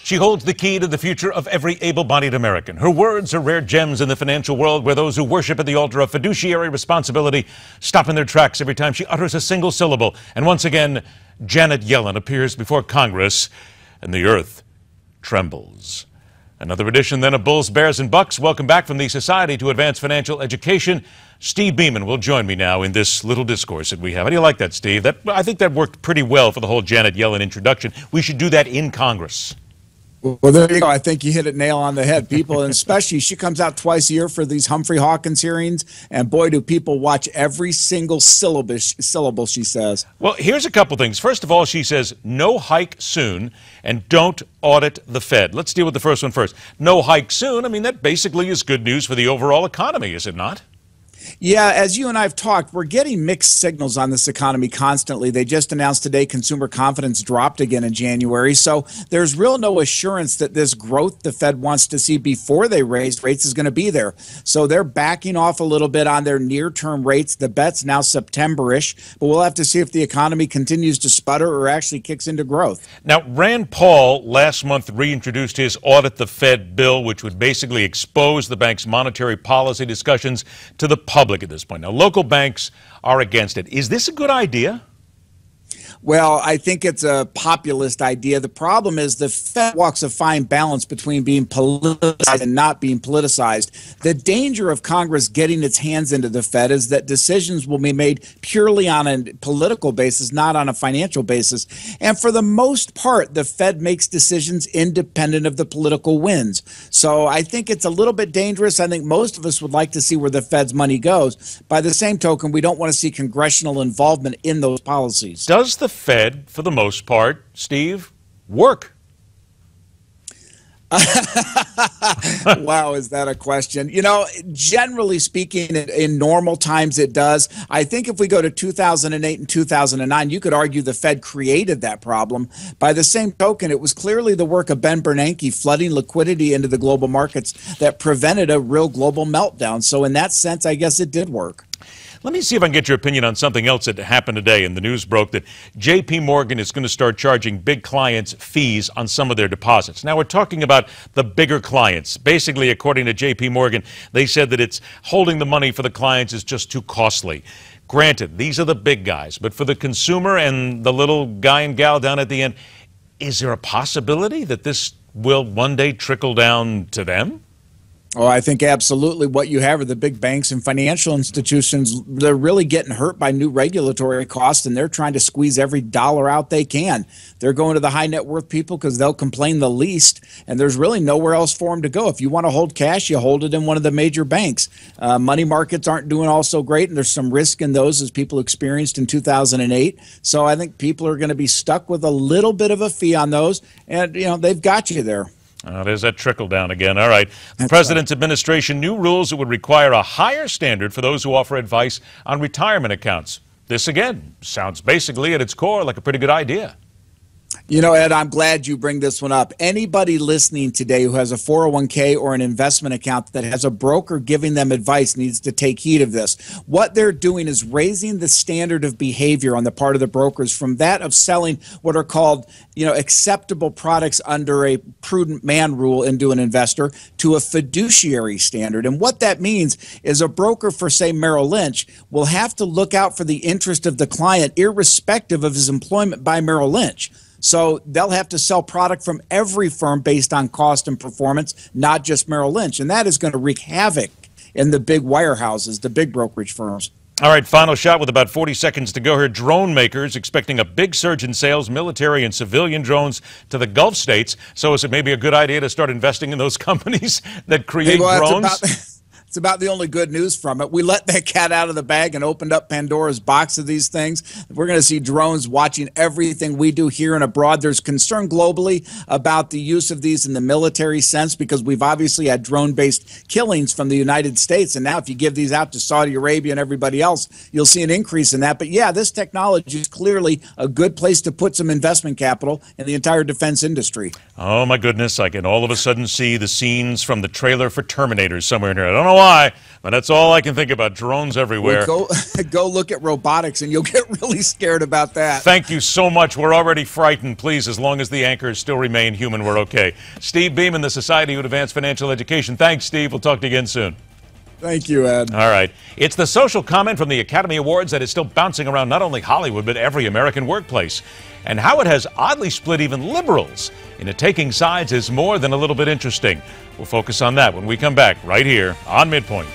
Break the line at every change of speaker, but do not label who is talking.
She holds the key to the future of every able-bodied American. Her words are rare gems in the financial world where those who worship at the altar of fiduciary responsibility stop in their tracks every time she utters a single syllable. And once again, Janet Yellen appears before Congress, and the earth trembles. Another edition then of Bulls, Bears, and Bucks. Welcome back from the Society to Advance Financial Education. Steve Beaman will join me now in this little discourse that we have. How do you like that, Steve? I think that worked pretty well for the whole Janet Yellen introduction. We should do that in Congress.
Well, there you go. I think you hit it nail on the head. People, and especially she comes out twice a year for these Humphrey Hawkins hearings, and boy, do people watch every single syllable she says.
Well, here's a couple things. First of all, she says no hike soon and don't audit the Fed. Let's deal with the first one first. No hike soon. I mean, that basically is good news for the overall economy, is it not?
Yeah, as you and I have talked, we're getting mixed signals on this economy constantly. They just announced today consumer confidence dropped again in January. So there's real no assurance that this growth the Fed wants to see before they raise rates is going to be there. So they're backing off a little bit on their near-term rates. The bet's now September-ish, but we'll have to see if the economy continues to sputter or actually kicks into growth.
Now, Rand Paul last month reintroduced his Audit the Fed bill, which would basically expose the bank's monetary policy discussions to the public at this point. Now, local banks are against it. Is this a good idea?
Well, I think it's a populist idea. The problem is the Fed walks a fine balance between being politicized and not being politicized. The danger of Congress getting its hands into the Fed is that decisions will be made purely on a political basis, not on a financial basis. And for the most part, the Fed makes decisions independent of the political winds. So I think it's a little bit dangerous. I think most of us would like to see where the Fed's money goes. By the same token, we don't want to see congressional involvement in those policies.
Does the Fed, for the most part, Steve, work?
Wow, is that a question? You know, generally speaking, in normal times it does. I think if we go to 2008 and 2009, you could argue the Fed created that problem. By the same token, it was clearly the work of Ben Bernanke flooding liquidity into the global markets that prevented a real global meltdown. So in that sense, I guess it did work.
Let me see if I can get your opinion on something else that happened today. And the news broke that J.P. Morgan is going to start charging big clients fees on some of their deposits. Now, we're talking about the bigger clients. Basically, according to J.P. Morgan, they said that it's holding the money for the clients is just too costly. Granted, these are the big guys. But for the consumer and the little guy and gal down at the end, is there a possibility that this will one day trickle down to them?
Oh, I think absolutely what you have are the big banks and financial institutions. They're really getting hurt by new regulatory costs, and they're trying to squeeze every dollar out they can. They're going to the high net worth people because they'll complain the least, and there's really nowhere else for them to go. If you want to hold cash, you hold it in one of the major banks. Money markets aren't doing all so great, and there's some risk in those as people experienced in 2008. So I think people are going to be stuck with a little bit of a fee on those, and you know they've got you there.
There's that trickle down again. All right. The President's administration, new rules that would require a higher standard for those who offer advice on retirement accounts. This, again, sounds basically at its core like a pretty good idea.
You know, Ed, I'm glad you bring this one up. Anybody listening today who has a 401k or an investment account that has a broker giving them advice needs to take heed of this. What they're doing is raising the standard of behavior on the part of the brokers from that of selling what are called, acceptable products under a prudent man rule into an investor to a fiduciary standard. And what that means is a broker for, say, Merrill Lynch will have to look out for the interest of the client irrespective of his employment by Merrill Lynch. So they'll have to sell product from every firm based on cost and performance, not just Merrill Lynch. And that is going to wreak havoc in the big wirehouses, the big brokerage firms.
All right, final shot with about 40 seconds to go here. Drone makers expecting a big surge in sales, military and civilian drones to the Gulf states. So is it maybe a good idea to start investing in those companies that create drones?
It's about the only good news from it. We let that cat out of the bag and opened up Pandora's box of these things. We're going to see drones watching everything we do here and abroad. There's concern globally about the use of these in the military sense because we've obviously had drone-based killings from the United States. And now if you give these out to Saudi Arabia and everybody else, you'll see an increase in that. But yeah, this technology is clearly a good place to put some investment capital in the entire defense industry.
Oh, my goodness. I can all of a sudden see the scenes from the trailer for Terminator somewhere in here. I don't know why, but that's all I can think about. Drones everywhere.
Well, go look at robotics, and you'll get really scared about that.
Thank you so much. We're already frightened. Please, as long as the anchors still remain human, we're okay. Steve Beaman, the Society to Advance Financial Education. Thanks, Steve. We'll talk to you again soon.
Thank you, Ed.
All right. It's the social comment from the Academy Awards that is still bouncing around not only Hollywood, but every American workplace. And how it has oddly split even liberals into taking sides is more than a little bit interesting. We'll focus on that when we come back right here on MidPoint.